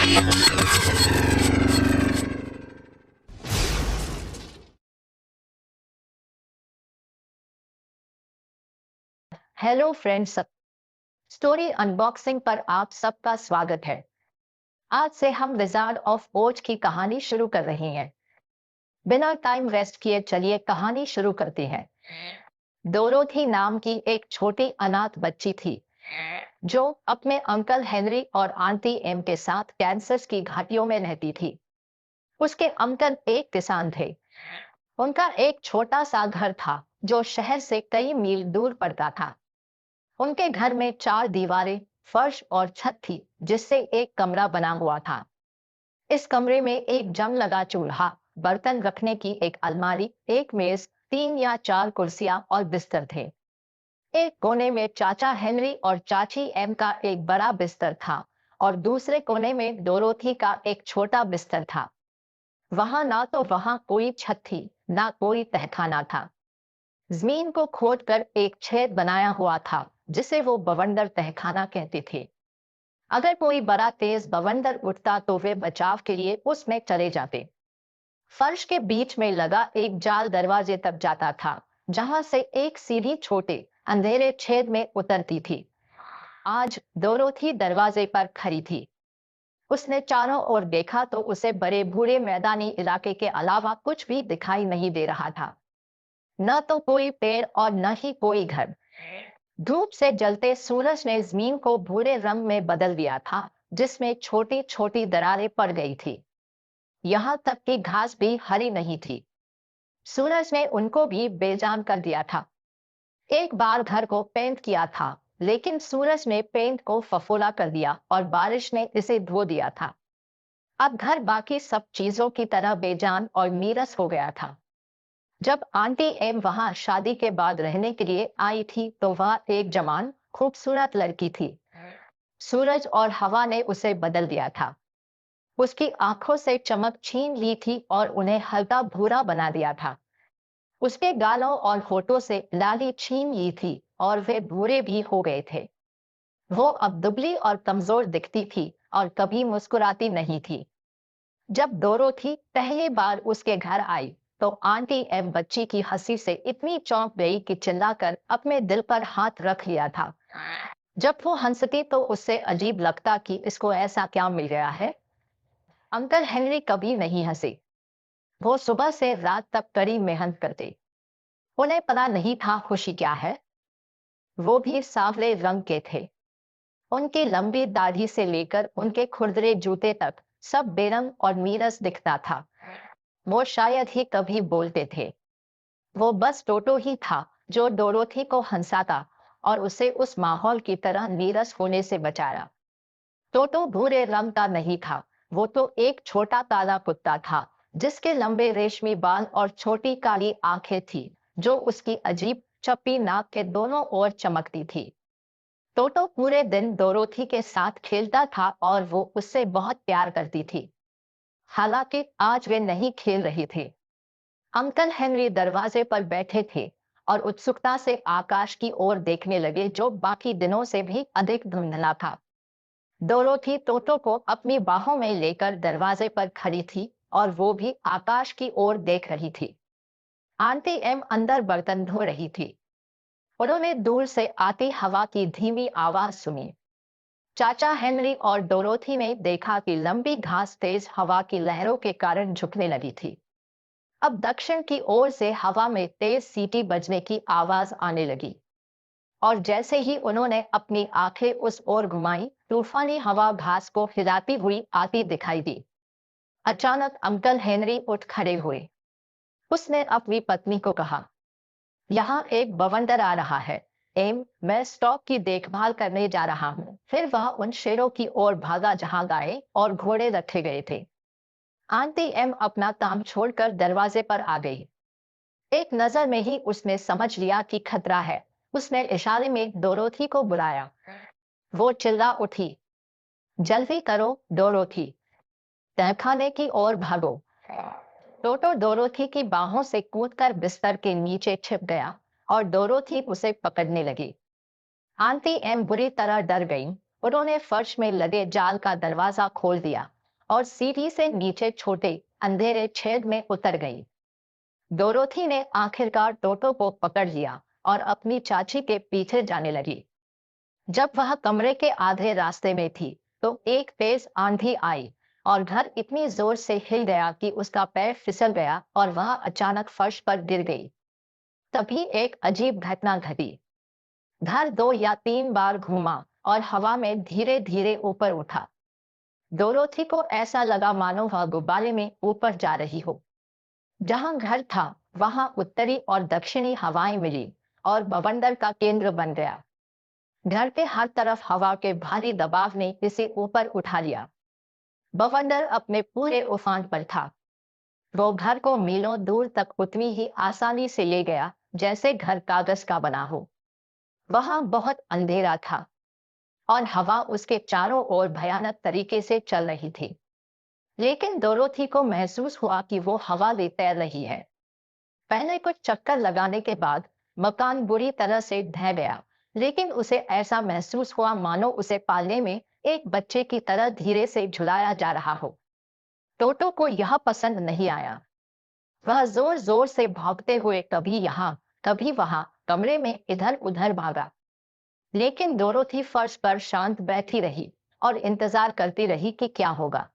Hello friends, story unboxing पर आप सबका स्वागत है। आज से हम विजार्ड ऑफ ओज की कहानी शुरू कर रहे हैं। बिना टाइम वेस्ट किए चलिए कहानी शुरू करते हैं। डोरोथी नाम की एक छोटी अनाथ बच्ची थी जो अपने अंकल हेनरी और आंटी एम के साथ कैंसस की घाटियों में रहती थी। उसके अंकल एक किसान थे। उनका एक छोटा सा घर था जो शहर से कई मील दूर पड़ता था। उनके घर में 4 दीवारें, फर्श और छत थी जिससे एक कमरा बना हुआ था। इस कमरे में एक जंग लगा चूल्हा, बर्तन रखने की एक अलमारी, एक मेज, 3 या 4 कुर्सियां और बिस्तर थे। एक कोने में चाचा हेनरी और चाची एम का एक बड़ा बिस्तर था और दूसरे कोने में डोरोथी का एक छोटा बिस्तर था। वहां कोई छत थी, ना कोई तहखाना था। जमीन को खोदकर एक छेद बनाया हुआ था जिसे वो बवंडर तहखाना कहते थे। अगर कोई बड़ा तेज बवंडर उठता तो वे बचाव के लिए उसमें चले जाते। फर्श के बीच में लगा एक जाल दरवाजे तक जाता था जहां से एक सीढ़ी छोटे अंधेरे छेद में उतरती थी। आज डोरोथी दरवाजे पर खड़ी थी। उसने चारों ओर देखा तो उसे बड़े भूरे मैदानी इलाके के अलावा कुछ भी दिखाई नहीं दे रहा था। न तो कोई पेड़ और न ही कोई घर। धूप से जलते सूरज ने जमीन को भूरे रंग में बदल दिया था जिसमें छोटी छोटी दरारें पड़ गई थी। यहाँ तक कि घास भी हरी नहीं थी। सूरज ने उनको भी बेजान कर दिया था। एक बार घर को पेंट किया था लेकिन सूरज ने पेंट को फफोला कर दिया और बारिश ने इसे धो दिया था। अब घर बाकी सब चीजों की तरह बेजान और नीरस हो गया था। जब आंटी एम वहां शादी के बाद रहने के लिए आई थी तो वह एक जवान खूबसूरत लड़की थी। सूरज और हवा ने उसे बदल दिया था। उसकी आंखों से चमक छीन ली थी और उन्हें हल्का भूरा बना दिया था। उसके गालों और होठों से लाली छीन ली थी और वे भूरे भी हो गए थे। वो अब दुबली और कमजोर दिखती थी और कभी मुस्कुराती नहीं थी। जब डोरोथी पहली बार उसके घर आई तो आंटी एम बच्ची की हंसी से इतनी चौंक गई कि चिल्लाकर अपने दिल पर हाथ रख लिया था। जब वो हंसती तो उससे अजीब लगता कि इसको ऐसा क्या मिल गया है। अंकल हेनरी कभी नहीं हंसे। वो सुबह से रात तक कड़ी मेहनत करते। उन्हें पता नहीं था खुशी क्या है। वो भी सांवले रंग के थे। उनकी लंबी दाढ़ी से लेकर उनके खुरदरे जूते तक सब बेरंग और नीरस दिखता था। वो शायद ही कभी बोलते थे। वो बस टोटो ही था जो डोरोथी को हंसाता और उसे उस माहौल की तरह नीरस होने से बचाया। टोटो भूरे रंग का नहीं था। वो तो एक छोटा काला कुत्ता था जिसके लंबे रेशमी बाल और छोटी काली आंखें थी जो उसकी अजीब चप्पी नाक के दोनों ओर चमकती थी। टोटो पूरे दिन डोरोथी के साथ खेलता था और वो उससे बहुत प्यार करती थी। हालांकि आज वे नहीं खेल रहे थे। अंकल हेनरी दरवाजे पर बैठे थे और उत्सुकता से आकाश की ओर देखने लगे जो बाकी दिनों से भी अधिक धुंधला था। डोरोथी टोटो को अपनी बाहों में लेकर दरवाजे पर खड़ी थी और वो भी आकाश की ओर देख रही थी। आंटी एम अंदर बर्तन धो रही थी। उन्होंने दूर से आती हवा की धीमी आवाज सुनी। चाचा हेनरी और डोरोथी ने देखा कि लंबी घास तेज हवा की लहरों के कारण झुकने लगी थी। अब दक्षिण की ओर से हवा में तेज सीटी बजने की आवाज आने लगी और जैसे ही उन्होंने अपनी आंखें उस ओर घुमाई तूफानी हवा घास को हिलाती हुई आती दिखाई दी। अचानक अंकल हेनरी उठ खड़े हुए। उसने अपनी पत्नी को कहा, यहाँ एक बवंडर आ रहा है। एम, मैं स्टॉक की देखभाल करने जा रहा हूँ। फिर वह उन शेरों की ओर भागा जहाँ गाय और घोड़े रखे गए थे। आंटी एम अपना काम छोड़कर दरवाजे पर आ गई। एक नजर में ही उसने समझ लिया कि खतरा है। उसने इशारे में डोरोथी को बुलाया। वो चिल्ला उठी, जल्दी करो डोरोथी, तहखाने की ओर भागो। टोटो डोरोथी की बाहों से कूदकर बिस्तर के नीचे छिप गया और डोरोथी उसे पकड़ने लगी। आंटी एम बुरी तरह डर गई। उन्होंने फर्श में लगे जाल का दरवाजा खोल दिया और सीढ़ी से नीचे छोटे अंधेरे छेद में उतर गई। डोरोथी ने आखिरकार टोटो को पकड़ लिया और अपनी चाची के पीछे जाने लगी। जब वह कमरे के आधे रास्ते में थी, तो एक तेज आंधी आई और घर इतनी जोर से हिल गया कि उसका पैर फिसल गया और वह अचानक फर्श पर गिर गई। तभी एक अजीब घटना घटी। घर 2 या 3 बार घूमा और हवा में धीरे धीरे ऊपर उठा। डोरोथी को ऐसा लगा मानो वह गुब्बारे में ऊपर जा रही हो। जहां घर था, वहां उत्तरी और दक्षिणी हवाएं मिली और बवंडर का केंद्र बन गया। घर के हर तरफ हवा के भारी दबाव ने इसे ऊपर उठा लिया। बवंडर अपने पूरे उफान पर था। वो घर को मीलों दूर तक उतनी ही आसानी से ले गया जैसे घर कागज का बना हो। वहां बहुत अंधेरा था और हवा उसके चारों ओर भयानक तरीके से चल रही थी। लेकिन डोरोथी को महसूस हुआ कि वो हवा ले तैर रही है। पहले कुछ चक्कर लगाने के बाद मकान बुरी तरह से ढह गया, लेकिन उसे ऐसा महसूस हुआ मानो उसे पालने में एक बच्चे की तरह धीरे से झुलाया जा रहा हो। टोटो को यह पसंद नहीं आया। वह जोर जोर से भागते हुए कभी यहाँ कभी वहां कमरे में इधर उधर भागा। लेकिन डोरोथी फर्श पर शांत बैठी रही और इंतजार करती रही कि क्या होगा।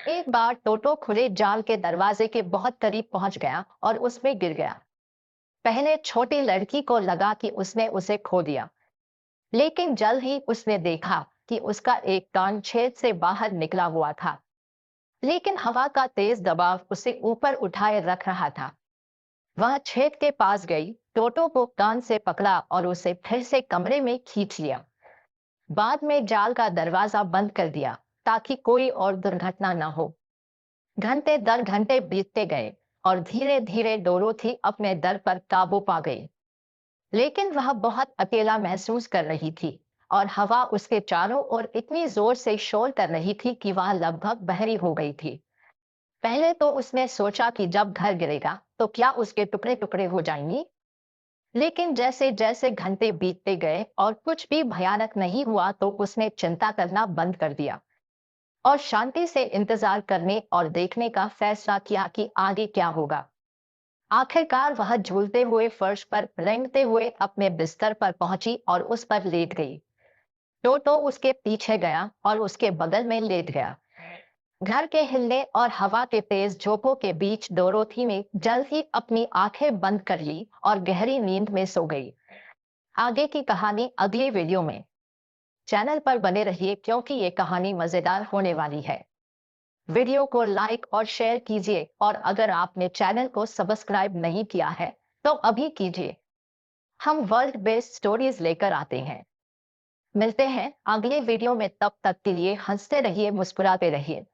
एक बार टोटो खुले जाल के दरवाजे के बहुत करीब पहुंच गया और उसमें गिर गया। पहले छोटी लड़की को लगा कि उसने उसे खो दिया, लेकिन जल्द ही उसने देखा कि उसका एक कान छेद से बाहर निकला हुआ था। लेकिन हवा का तेज दबाव उसे ऊपर उठाए रख रहा था। वह छेद के पास गई, टोटो को कान से पकड़ा और उसे फिर से कमरे में खींच लिया। बाद में जाल का दरवाजा बंद कर दिया ताकि कोई और दुर्घटना न हो। घंटे दर घंटे बीतते गए और धीरे धीरे डोरोथी अपने दर पर काबू पा गई। लेकिन वह बहुत अकेला महसूस कर रही थी और हवा उसके चारों ओर इतनी जोर से शोर कर रही थी कि वह लगभग बहरी हो गई थी। पहले तो उसने सोचा कि जब घर गिरेगा तो क्या उसके टुकड़े टुकड़े हो जाएंगी। लेकिन जैसे जैसे घंटे बीतते गए और कुछ भी भयानक नहीं हुआ, तो उसने चिंता करना बंद कर दिया और शांति से इंतजार करने और देखने का फैसला किया कि आगे क्या होगा। आखिरकार वह झूलते हुए फर्श पर रेंगते हुए अपने बिस्तर पर पहुंची और उस पर लेट गई। टोटो उसके पीछे गया और उसके बगल में लेट गया। घर के हिलने और हवा के तेज झोंकों के बीच डोरोथी ने जल्द ही अपनी आंखें बंद कर ली और गहरी नींद में सो गई। आगे की कहानी अगले वीडियो में। चैनल पर बने रहिए क्योंकि ये कहानी मजेदार होने वाली है। वीडियो को लाइक और शेयर कीजिए और अगर आपने चैनल को सब्सक्राइब नहीं किया है तो अभी कीजिए। हम वर्ल्ड बेस्ड स्टोरीज लेकर आते हैं। मिलते हैं अगले वीडियो में, तब तक के लिए हंसते रहिए, मुस्कुराते रहिए।